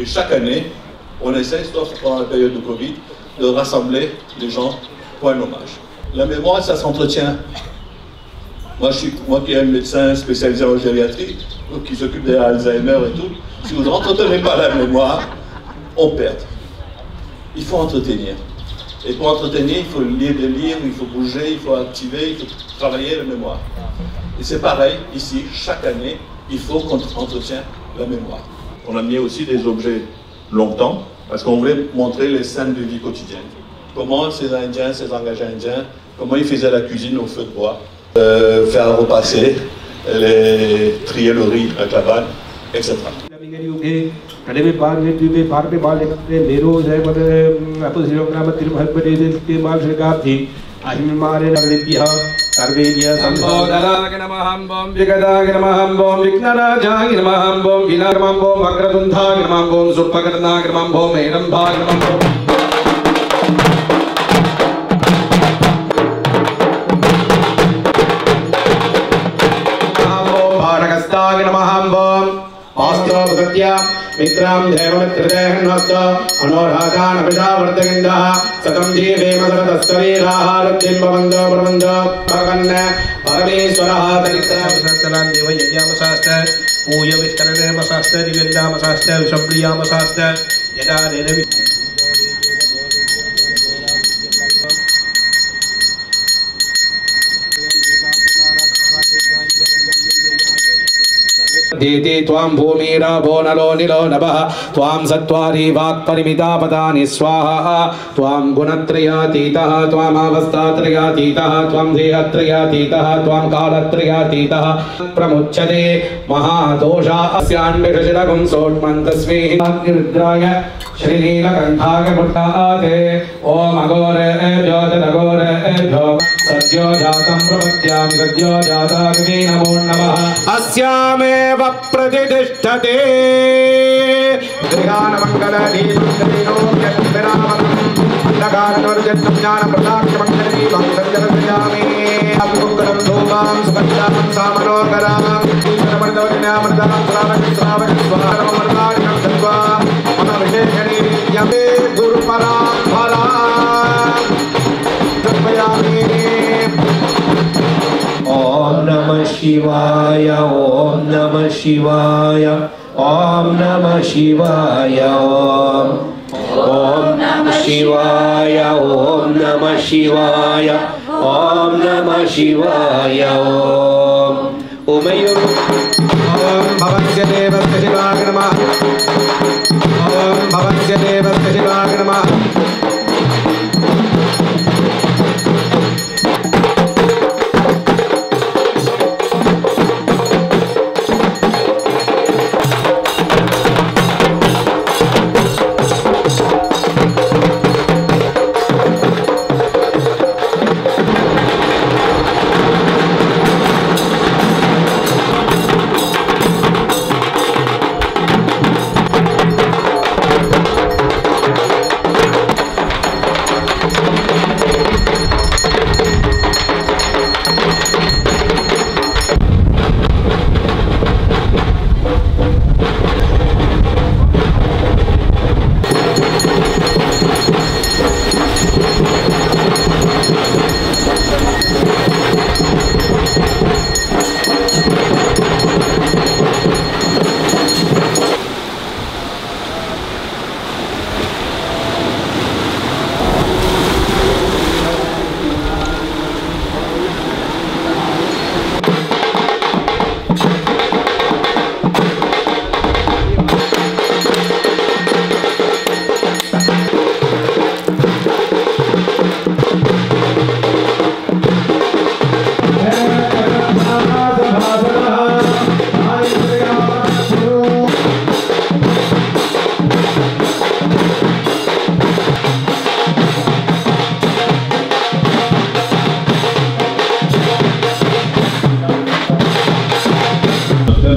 chaque année, on essaie, sauf pendant la période de Covid, de rassembler les gens pour un hommage. La mémoire, ça s'entretient. Moi qui est un médecin spécialisé en gériatrie, qui s'occupe des Alzheimer et tout, si vous n'entretenez pas la mémoire, on perd. Il faut entretenir. Et pour entretenir, il faut lire des livres, il faut bouger, il faut activer, il faut travailler la mémoire. Et c'est pareil, ici, chaque année, il faut qu'on entretienne la mémoire. On a mis aussi des objets longtemps, parce qu'on voulait montrer les scènes de vie quotidienne. Comment ces Indiens, ces engagés indiens, comment ils faisaient la cuisine au feu de bois, faire repasser, trier le riz avec la vanne, etc. मित्रां देवमित्रदेहन्वस्तो अनोराधान प्रजावर्तगिन्दः सतं जीवेमसरतस्तरीराहारब्धिं भवन्तो प्रबन्धो भगवन् परमेश्वरः तनित्रां देवयज्ञामशास्त्र पूयविष्करणेमशास्त्र दिव्यन्दामशास्त्र विषप्रियामशास्त्र यदा देवी देते त्वां भूमिराभो नलो निलो नभः त्वां सत्वारि वाक्परिमिता पदानि स्वाहा त्वां गुणत्रयातीतः त्वामावस्थात्रयातीतः त्वां देहत्रयातीतः त्वां कालत्रयातीतः प्रमुच्यते महादोषा अस्यान्विषजिरगुं सोट्मन्तस्मिः श्रीनीलकण्ठाय मुट्टाते ॐ अघोरेभ्यो तदघोरेभ्यो सद्यो जातं प्रपद्यामि सद्यो जाताग्ने नमो नमः अस्यामेव प्रतिष्ठते गृहानमङ्गलदीपो यद्विरामम् ज्ञानप्रदाक्षमङ्गलदीपं सञ्जलयामि अङ्कुरं धूपां सुगन्धां सामनोकरां ईश्वरमर्दवज्ञामर्दां श्रावकस्वारमर्दारिणं दत्वा मनोविशेषणे गुरुपराम्परा तर्पयामि। ॐ नमः शिवाय ॐ नमः शिवाय ॐ नमः शिवाय ॐ नमः शिवाय ॐ नमः शिवाय ॐ नमः शिवाय उमयो ॐ भवस्य देवस्य शिवाय नमः ॐ भवस्य देवस्य शिवाय नमः।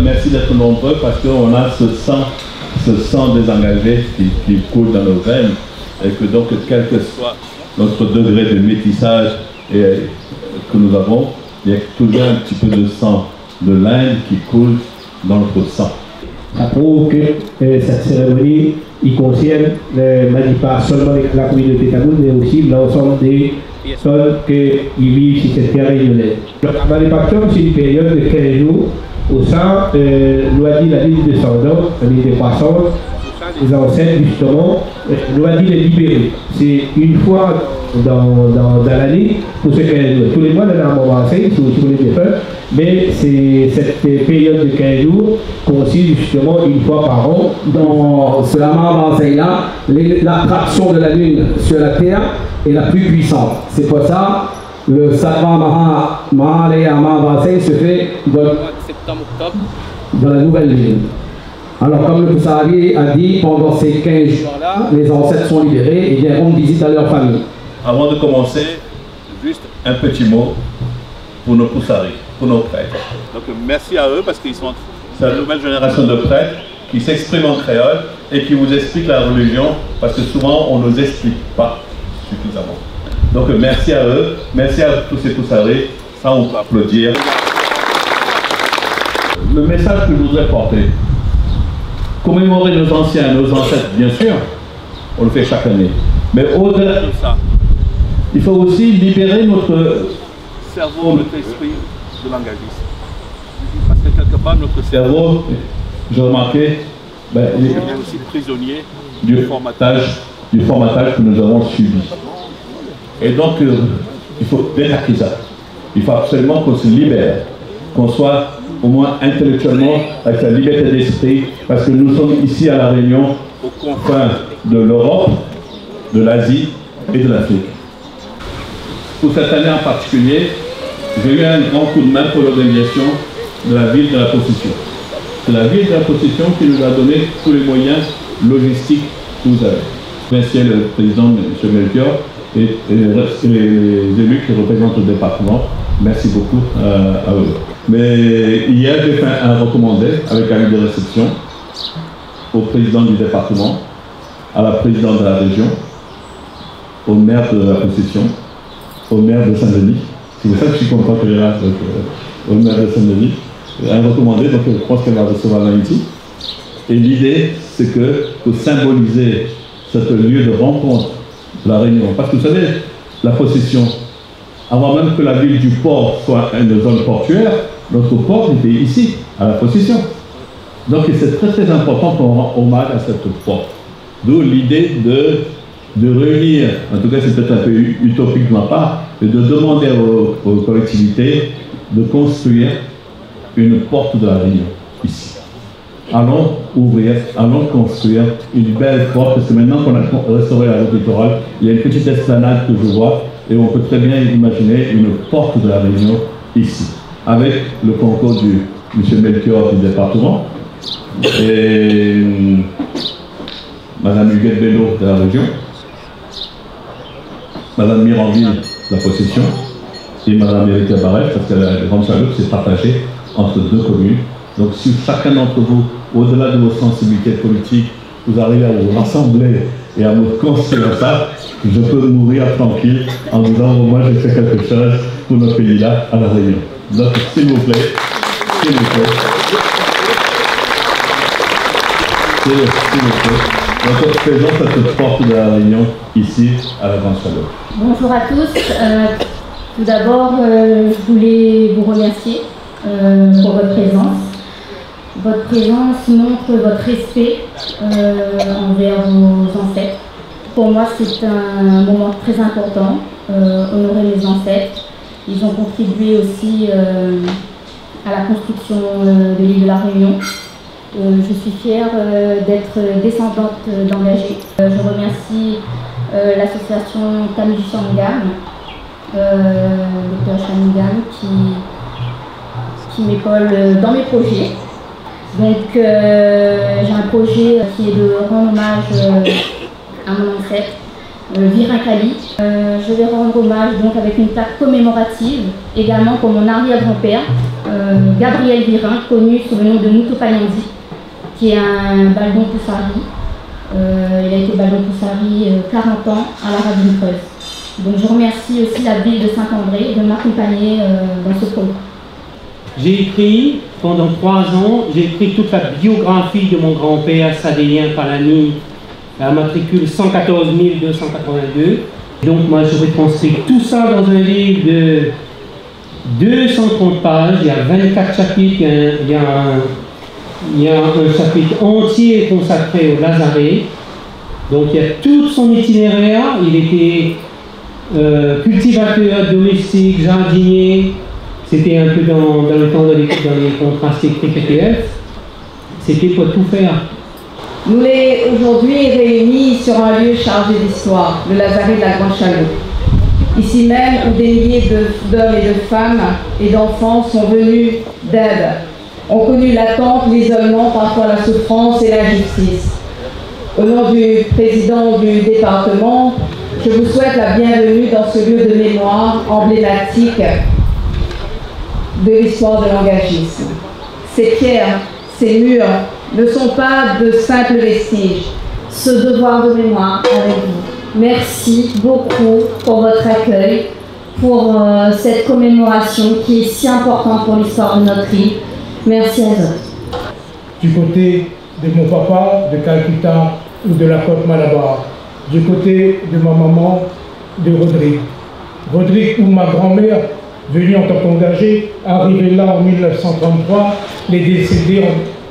Merci d'être nombreux parce qu'on a ce sang désengagé qui coule dans nos veines et que donc quel que soit notre degré de métissage que nous avons, il y a toujours un petit peu de sang de l'Inde qui coule dans notre sang. Ça prouve que cette cérémonie il concerne pas seulement la communauté tamoule, mais aussi l'ensemble des personnes qui vivent sur cette terre réunionnaise. La Malipactum, c'est une période de 15 jours au sein de la ville de Sandor, la ville de croissance. Les ancêtres, justement, l'Ouadi les libérer. C'est une fois dans l'année, pour ceux qui tous les mois, dans un moment assez, si vous voulez bien faire, mais cette période de 15 jours consiste justement une fois par an. Dans ce Amavanseï-là, l'attraction de la Lune sur la Terre est la plus puissante. C'est pour ça le Satma Mahalaya Amavanseï se fait dans le mois de septembre-octobre dans la nouvelle Lune. Alors, comme le Poussari a dit, pendant ces 15 jours-là, les ancêtres sont libérés et viennent rendre visite à leur famille. Avant de commencer, juste un petit mot pour nos Poussari, pour nos prêtres. Donc, merci à eux parce qu'ils sont la nouvelle génération de prêtres qui s'expriment en créole et qui vous expliquent la religion parce que souvent on ne nous explique pas suffisamment. Donc, merci à eux, merci à tous ces Poussari. Ça, on peut applaudir. Le message que je voudrais porter, commémorer nos anciens, nos ancêtres, bien sûr, on le fait chaque année. Mais au-delà de ça, il faut aussi libérer notre cerveau, notre esprit de l'engagisme. Parce que quelque part, notre cerveau, j'ai remarqué, il est aussi prisonnier du formatage que nous avons subi. Et donc, il faut détaquer ça. Il faut absolument qu'on se libère, qu'on soit au moins intellectuellement avec la liberté d'esprit, parce que nous sommes ici à La Réunion, aux confins de l'Europe, de l'Asie et de l'Afrique. Pour cette année en particulier, j'ai eu un grand coup de main pour l'organisation de la ville de la Possession. C'est la ville de la Possession qui nous a donné tous les moyens logistiques que vous avez. Merci le président, M. Melchior, et les élus qui représentent le département. Merci beaucoup à eux. Mais hier, j'ai fait un recommandé avec un de réception au président du département, à la présidente de la région, au maire de la Possession, au maire de Saint-Denis. C'est pour ça que je suis content qu'elle est là, au maire de Saint-Denis. Un recommandé, donc je pense qu'elle va recevoir là ici. Et l'idée, c'est que pour symboliser ce lieu de rencontre de la Réunion, parce que vous savez, la Possession, avant même que la ville du port soit une zone portuaire, notre port était ici, à la Possession. Donc c'est très très important qu'on rend hommage à cette porte. D'où l'idée de réunir, en tout cas c'est peut-être un peu utopique de ma part, et de demander aux collectivités de construire une porte de la Réunion, ici. Allons ouvrir, allons construire une belle porte, parce que maintenant qu'on a restauré la route littorale, il y a une petite esplanade que je vois, et on peut très bien imaginer une porte de la Réunion ici, avec le concours du M. Melchior du département, et Mme Huguette Bello de la région, Mme Miranville de la Possession, et Mme Erika Barrel, parce que la Grande Chaloupe s'est partagée entre deux communes. Donc si chacun d'entre vous, au-delà de vos sensibilités politiques, vous arrivez à vous rassembler et à me construire ça, je peux mourir tranquille en disant moi j'ai fait quelque chose pour notre pays-là à La Réunion. Donc s'il vous plaît, s'il vous plaît, donc faisons cette porte de La Réunion ici à la Grande Chaloupe. Bonjour à tous. Tout d'abord, je voulais vous remercier pour votre présence. Votre présence montre votre respect envers vos ancêtres. Pour moi, c'est un moment très important, honorer mes ancêtres. Ils ont contribué aussi à la construction de l'île de la Réunion. Je suis fière d'être descendante d'engagés. Je remercie l'association Tamil Shangam, Dr Shanigam, qui m'épaule dans mes projets. Donc j'ai un projet qui est de rendre hommage à mon ancêtre, Virin Kali. Je vais rendre hommage donc avec une plaque commémorative également pour mon arrière-grand-père, Gabriel Virin, connu sous le nom de Moutou Paliandi, qui est un Baldon Poussari. Il a été Baldon Poussari 40 ans à la Ravine Creuse. Donc je remercie aussi la ville de Saint-André de m'accompagner dans ce projet. J'ai écrit, pendant 3 ans, j'ai écrit toute la biographie de mon grand-père sadélien Palani, à matricule 114 282. Donc moi je retranscris tout ça dans un livre de 230 pages, il y a 24 chapitres, il y a un chapitre entier consacré au Lazaret. Donc il y a tout son itinéraire, il était cultivateur, domestique, jardinier, c'était un peu dans le temps dans les contrats CTF, c'était pour tout faire. Nous les aujourd'hui réunis sur un lieu chargé d'histoire, le Lazaret de la Grande Chaloupe. Ici même où des milliers d'hommes et de femmes et d'enfants sont venus d'aide, ont connu l'attente, l'isolement, parfois la souffrance et l'injustice. Au nom du président du département, je vous souhaite la bienvenue dans ce lieu de mémoire emblématique de l'histoire de l'engagisme. Ces pierres, ces murs ne sont pas de simples vestiges. Ce devoir de mémoire avec vous. Merci beaucoup pour votre accueil, pour cette commémoration qui est si importante pour l'histoire de notre île. Merci à vous. Du côté de mon papa de Calcutta ou de la côte Malabar, du côté de ma maman de Rodrigue. Rodrigue ou ma grand-mère, venue en tant qu'engagée, arrivée là en 1933, les décédée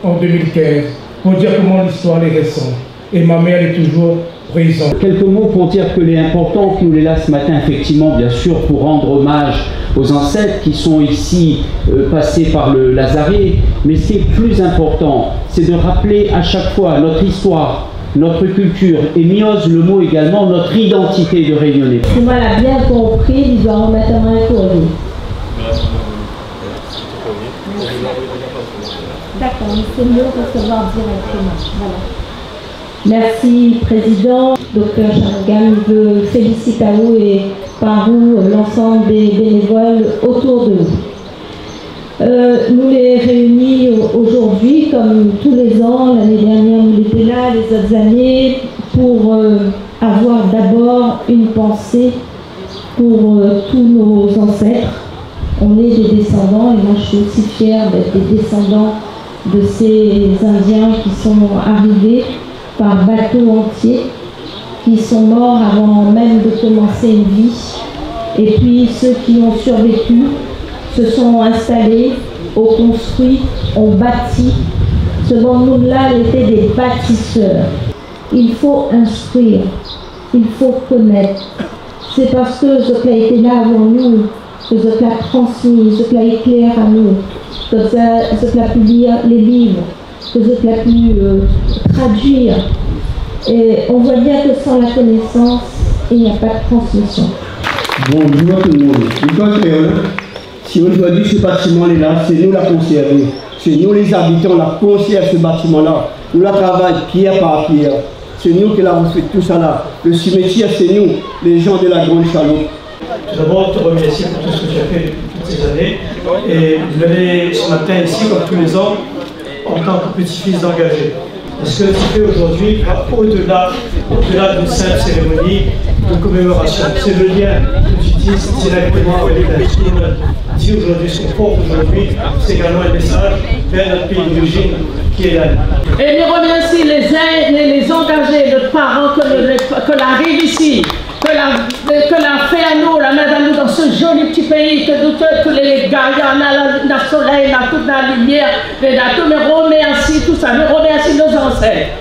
en 2015, pour dire comment l'histoire est récente. Et ma mère est toujours présente. Quelques mots pour dire que l'est important que nous les là ce matin, effectivement, bien sûr, pour rendre hommage aux ancêtres qui sont ici passés par le Lazaret. Mais ce qui est plus important, c'est de rappeler à chaque fois notre histoire, notre culture, et Mioz le mot également, notre identité de Réunionnais. Si moi l'a bien compris, il doit en mettre un pour lui. D'accord, mais c'est mieux recevoir directement. Voilà. Merci, Président. Docteur Charogan, je veux féliciter à vous et par vous l'ensemble des bénévoles autour de vous. Nous les réunis aujourd'hui, comme tous les ans, l'année dernière nous étions là, les autres années, pour avoir d'abord une pensée pour tous nos ancêtres. On est des descendants, et moi je suis aussi fière d'être des descendants de ces Indiens qui sont arrivés par bateau entier, qui sont morts avant même de commencer une vie. Et puis ceux qui ont survécu se sont installés, ont construit, ont bâti. Ce monde-là était des bâtisseurs. Il faut instruire, il faut connaître. C'est parce que ce qui a été là avant nous, que ce qui a transmis, ce qui a éclairé à nous, que ce qui a pu lire les livres, que ce qui a pu traduire. Et on voit bien que sans la connaissance, il n'y a pas de transmission. Bonjour tout le monde. Si aujourd'hui ce bâtiment est là, c'est nous la conserver. C'est nous les habitants la conserve ce bâtiment-là. Nous la travaillons pierre par pierre. C'est nous qui l'avons fait tout ça là. Le cimetière, c'est nous, les gens de la Grande Chaloupe. Tout d'abord, te remercier pour tout ce que tu as fait depuis toutes ces années. Et je venais ce matin ici, comme tous les ans, en tant que petit-fils d'engagé. Et ce que tu fais aujourd'hui va au-delà d'une simple cérémonie de commémoration. C'est le lien que tu dis directement avec la vie. Si aujourd'hui, ce qu'on porte aujourd'hui, c'est également un message vers notre pays d'origine qui est là. Et nous remercie les engagés, les parents que la rive ici, que la fait à nous, la met à nous dans ce joli petit pays, que les gars, il y en a le soleil, toute la lumière, tous nous remercie, tout ça, nous remercie nos ancêtres.